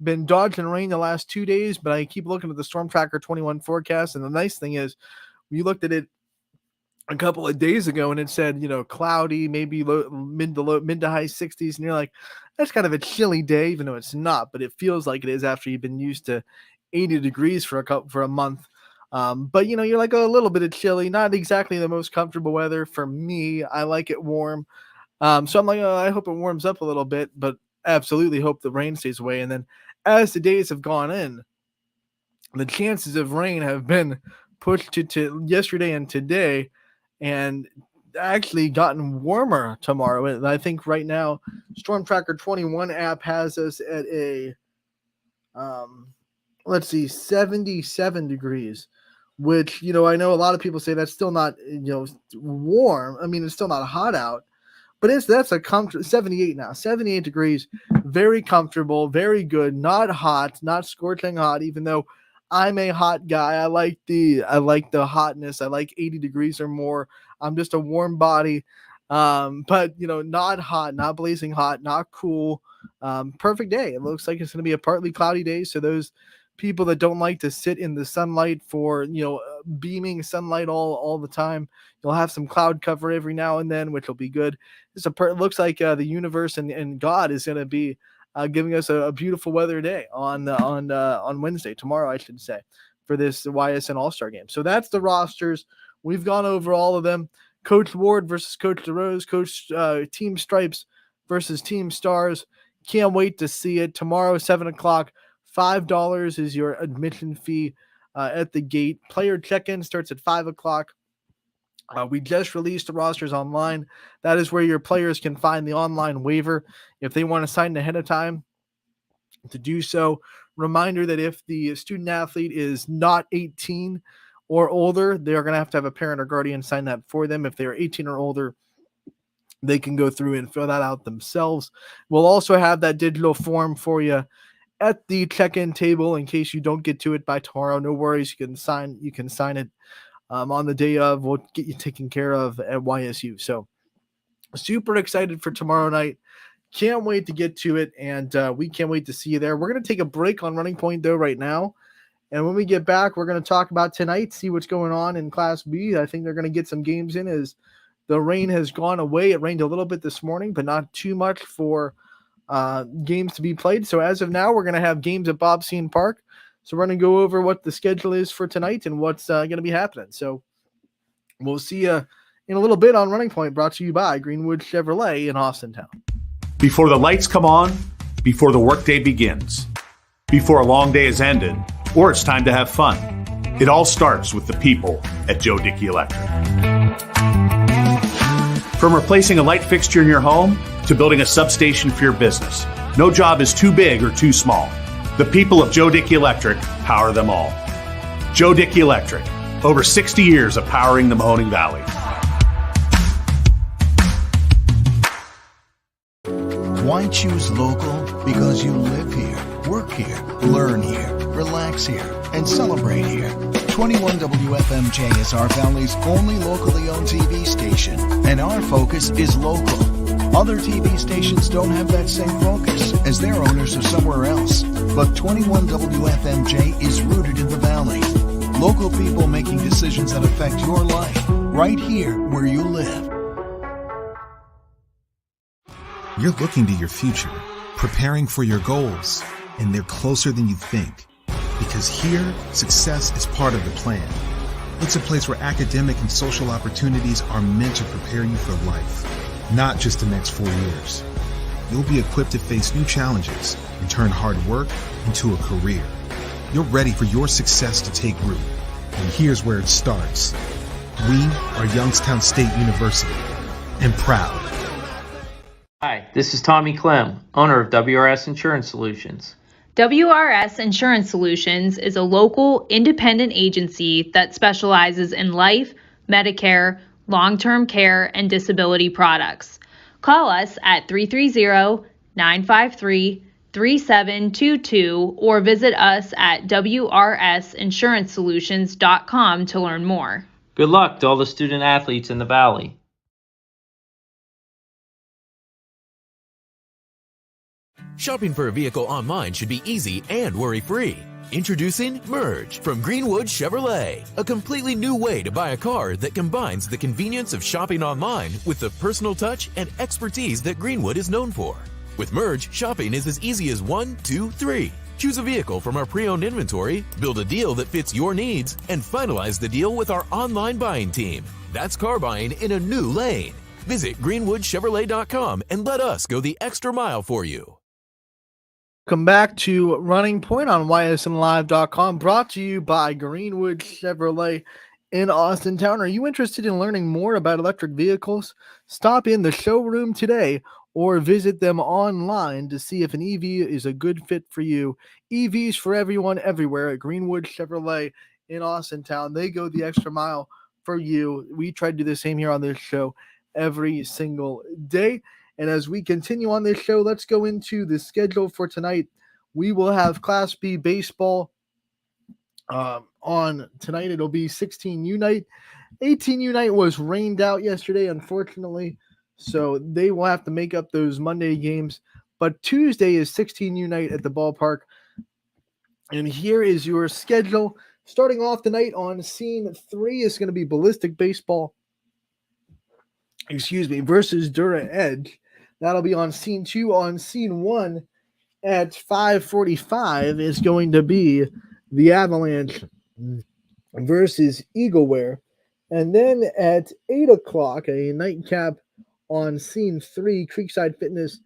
been dodging rain the last 2 days, but I keep looking at the Storm Tracker 21 forecast, and the nice thing is we looked at it a couple of days ago and it said, cloudy, maybe mid to high 60s, and you're like, that's kind of a chilly day, even though it's not, but it feels like it is after you've been used to 80 degrees for a month. But you're like a little bit of chilly, not exactly the most comfortable weather for me. I like it warm. So I'm like, I hope it warms up a little bit, but absolutely hope the rain stays away. And then as the days have gone in, the chances of rain have been pushed to yesterday and today, and actually gotten warmer tomorrow. And I think right now, Storm Tracker 21 app has us at a, 77 degrees, which, I know a lot of people say that's still not, warm. I mean, it's still not hot out, but that's a 78 now, 78 degrees, very comfortable, very good, not hot, not scorching hot, even though I'm a hot guy. I like the hotness. I like 80 degrees or more. I'm just a warm body. But not hot, not blazing hot, not cool. Perfect day. It looks like it's going to be a partly cloudy day. So those people that don't like to sit in the sunlight for, beaming sunlight all the time, you'll have some cloud cover every now and then, which will be good. It looks like the universe and God is going to be giving us a beautiful weather day on Wednesday, tomorrow, I should say, for this YSN All-Star game. So that's the rosters. We've gone over all of them. Coach Ward versus Coach DeRose, Coach Team Stripes versus Team Stars. Can't wait to see it. Tomorrow, 7 o'clock, $5 is your admission fee at the gate. Player check-in starts at 5 o'clock. We just released the rosters online. That is where your players can find the online waiver if they want to sign ahead of time to do so. Reminder that if the student athlete is not 18 or older, they are going to have a parent or guardian sign that for them. If they are 18 or older, they can go through and fill that out themselves. We'll also have that digital form for you at the check-in table in case you don't get to it by tomorrow. No worries. You can sign it on the day of. We'll get you taken care of at YSU. So super excited for tomorrow night. Can't wait to get to it, and we can't wait to see you there. We're going to take a break on Running Point, though, right now. And when we get back, we're going to talk about tonight, see what's going on in Class B. I think they're going to get some games in as the rain has gone away. It rained a little bit this morning, but not too much for games to be played. So as of now, we're going to have games at Bob Sean Park. So we're going to go over what the schedule is for tonight and what's going to be happening. So we'll see you in a little bit on Running Point, brought to you by Greenwood Chevrolet in Austintown. Before the lights come on, before the workday begins, before a long day is ended, or it's time to have fun, it all starts with the people at Joe Dickey Electric. From replacing a light fixture in your home to building a substation for your business, no job is too big or too small. The people of Joe Dickey Electric power them all. Joe Dickey Electric, over 60 years of powering the Mahoning Valley. Why choose local? Because you live here, work here, learn here, relax here, and celebrate here. 21 WFMJ is our Valley's only locally owned TV station, and our focus is local. Other TV stations don't have that same focus, as their owners are somewhere else. But 21 WFMJ is rooted in the Valley. Local people making decisions that affect your life, right here where you live. You're looking to your future, preparing for your goals, and they're closer than you think. Because here, success is part of the plan. It's a place where academic and social opportunities are meant to prepare you for life, not just the next 4 years. You'll be equipped to face new challenges and turn hard work into a career. You're ready for your success to take root. And here's where it starts. We are Youngstown State University, and proud. Hi, this is Tommy Clem, owner of WRS Insurance Solutions. WRS Insurance Solutions is a local independent agency that specializes in life, Medicare, long-term care, and disability products. Call us at 330-953-3722 or visit us at wrsinsurancesolutions.com to learn more. Good luck to all the student athletes in the Valley. Shopping for a vehicle online should be easy and worry-free. Introducing Merge from Greenwood Chevrolet, a completely new way to buy a car that combines the convenience of shopping online with the personal touch and expertise that Greenwood is known for. With Merge, shopping is as easy as 1, 2, 3. Choose a vehicle from our pre-owned inventory, build a deal that fits your needs, and finalize the deal with our online buying team. That's car buying in a new lane. Visit greenwoodchevrolet.com and let us go the extra mile for you. Welcome back to Running Point on ysnlive.com, brought to you by Greenwood Chevrolet in Austintown. Are you interested in learning more about electric vehicles? Stop in the showroom today or visit them online to see if an EV is a good fit for you. EVs for everyone, everywhere at Greenwood Chevrolet in Austintown. They go the extra mile for you. We try to do the same here on this show every single day. And as we continue on this show, let's go into the schedule for tonight. We will have Class B baseball on tonight. It'll be 16U night. 18U night was rained out yesterday, unfortunately, so they will have to make up those Monday games. But Tuesday is 16U night at the ballpark. And here is your schedule. Starting off tonight on Scene 3 is going to be Ballistic Baseball, versus Dura Edge. That'll be on Scene 2. On Scene 1 at 5:45 is going to be the Avalanche versus Eagleware. And then at 8 o'clock, a nightcap on Scene 3, Creekside Fitness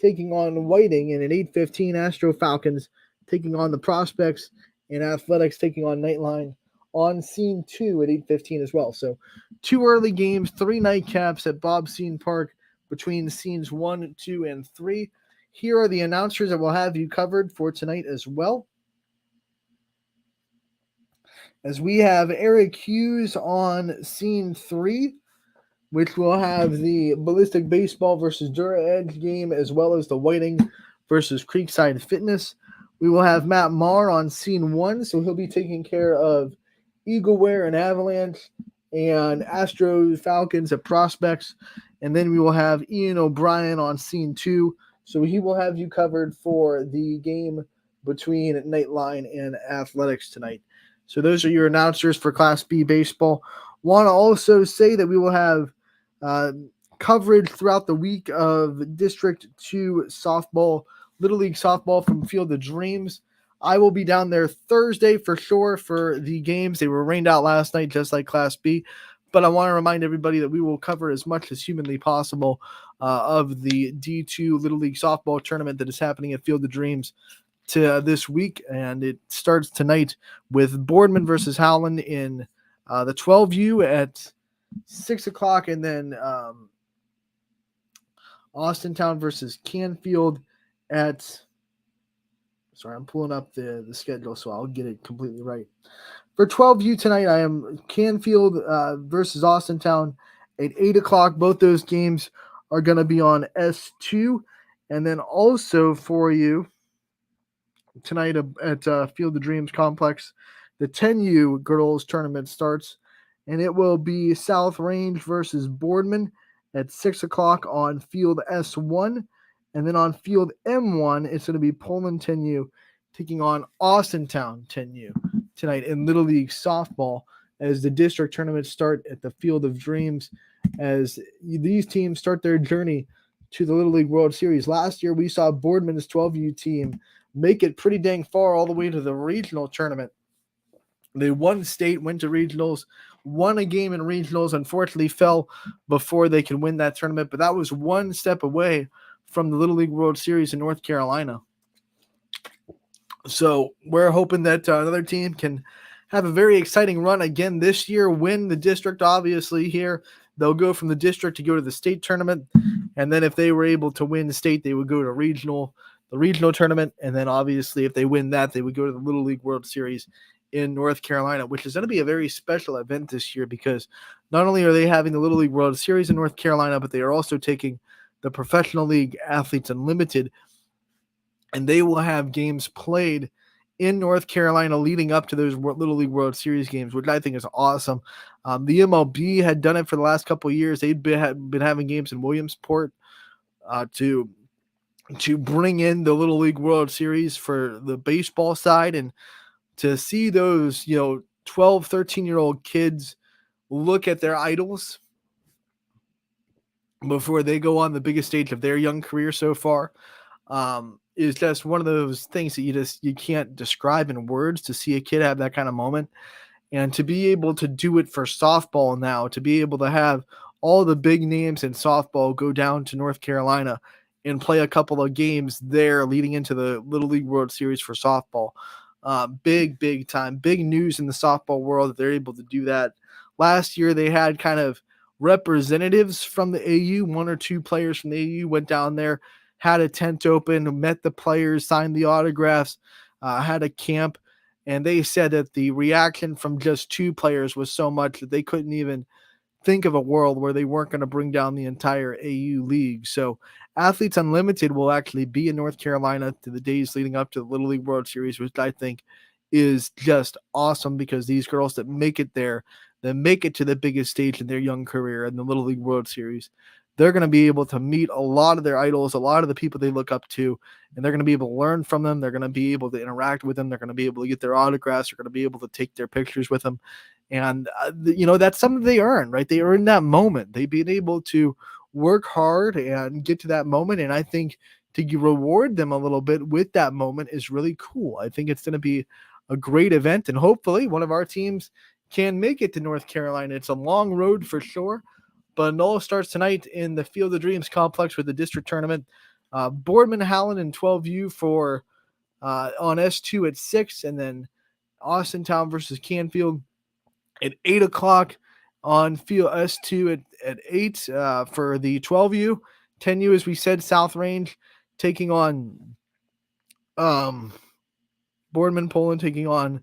taking on Whiting, and at 8:15, Astro Falcons taking on the Prospects, and Athletics taking on Nightline on Scene 2 at 8:15 as well. So 2 early games, 3 nightcaps at Bob Scene Park between Scenes 1, 2, and 3. Here are the announcers that will have you covered for tonight as well. As we have Eric Hughes on Scene 3, which will have the Ballistic Baseball versus Dura Edge game, as well as the Whiting versus Creekside Fitness. We will have Matt Marr on Scene 1, so he'll be taking care of Eagleware and Avalanche and Astro Falcons at Prospects. And then we will have Ian O'Brien on Scene 2, so he will have you covered for the game between Nightline and Athletics tonight. So those are your announcers for Class B baseball. Want to also say that we will have coverage throughout the week of District 2 softball, Little League softball from Field of Dreams. I will be down there Thursday for sure for the games. They were rained out last night, just like Class B. But I want to remind everybody that we will cover as much as humanly possible of the D2 Little League softball tournament that is happening at Field of Dreams this week. And it starts tonight with Boardman versus Howland in the 12U at 6 o'clock. And then Austintown versus Canfield at... Sorry, I'm pulling up the schedule, so I'll get it completely right. For 12U tonight, I am Canfield versus Austintown at 8 o'clock. Both those games are going to be on S2. And then also for you tonight at Field of Dreams Complex, the 10U girls tournament starts, and it will be South Range versus Boardman at 6 o'clock on Field S1. And then on Field M1, it's going to be Poland 10U taking on Austintown 10U tonight in Little League softball as the district tournaments start at the Field of Dreams as these teams start their journey to the Little League World Series. Last year, we saw Boardman's 12U team make it pretty dang far all the way to the regional tournament They won state, went to regionals, won a game in regionals, unfortunately fell before they could win that tournament, but that was one step away from the Little League World Series in North Carolina. So we're hoping that another team can have a very exciting run again this year, win the district, obviously here. They'll go from the district to go to the state tournament, and then if they were able to win the state, they would go to the regional tournament, and then obviously if they win that, they would go to the Little League World Series in North Carolina, which is going to be a very special event this year because not only are they having the Little League World Series in North Carolina, but they are also taking the Professional League Athletes Unlimited, and they will have games played in North Carolina leading up to those Little League World Series games, which I think is awesome. The MLB had done it for the last couple of years. They'd been having games in Williamsport to bring in the Little League World Series for the baseball side, and to see those 12, 13-year-old kids look at their idols before they go on the biggest stage of their young career so far is just one of those things that you can't describe in words. To see a kid have that kind of moment, and to be able to do it for softball now, to be able to have all the big names in softball go down to North Carolina and play a couple of games there leading into the Little League World Series for softball. Big time, big news in the softball world that they're able to do that. Last year they had kind of representatives from the AU, one or two players from the AU went down there, had a tent open, met the players, signed the autographs, had a camp, and they said that the reaction from just two players was so much that they couldn't even think of a world where they weren't going to bring down the entire AU league. So Athletes Unlimited will actually be in North Carolina to the days leading up to the Little League World Series, which I think is just awesome because these girls that make it there, that make it to the biggest stage in their young career in the Little League World Series, they're going to be able to meet a lot of their idols, a lot of the people they look up to, and they're going to be able to learn from them. They're going to be able to interact with them. They're going to be able to get their autographs. They're going to be able to take their pictures with them. And, that's something they earn, right? They earn that moment. They've been able to work hard and get to that moment. And I think to reward them a little bit with that moment is really cool. I think it's going to be a great event. And hopefully one of our teams can make it to North Carolina. It's a long road for sure. But it all starts tonight in the Field of Dreams complex with the district tournament. Boardman, Howland, and 12U for on S2 at 6, and then Austintown versus Canfield at 8 o'clock on Field S2 at 8 for the 12U. 10U, as we said, South Range taking on Boardman, Poland taking on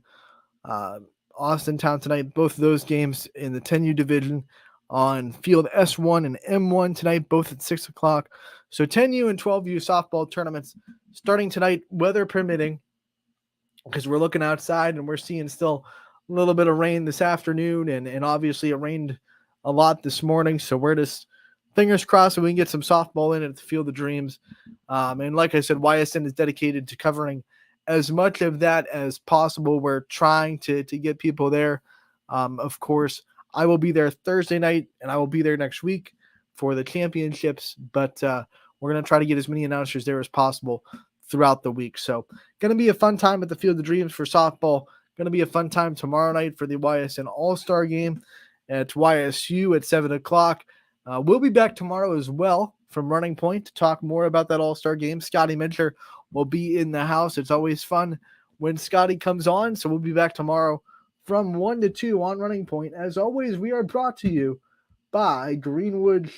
Austintown tonight. Both of those games in the 10U division on Field S1 and M1 tonight, both at 6 o'clock. So 10U and 12U softball tournaments starting tonight, weather permitting, because we're looking outside and we're seeing still a little bit of rain this afternoon, and obviously it rained a lot this morning. So we're just fingers crossed that we can get some softball in at the Field of Dreams. And like I said, YSN is dedicated to covering as much of that as possible. We're trying to get people there. Of course, I will be there Thursday night, and I will be there next week for the championships. But we're going to try to get as many announcers there as possible throughout the week. So going to be a fun time at the Field of Dreams for softball. Going to be a fun time tomorrow night for the YSN All-Star Game at YSU at 7 o'clock. We'll be back tomorrow as well from Running Point to talk more about that All-Star Game. Scotty Mintler will be in the house. It's always fun when Scotty comes on. So we'll be back tomorrow from 1 to 2 on Running Point. As always, we are brought to you by Greenwood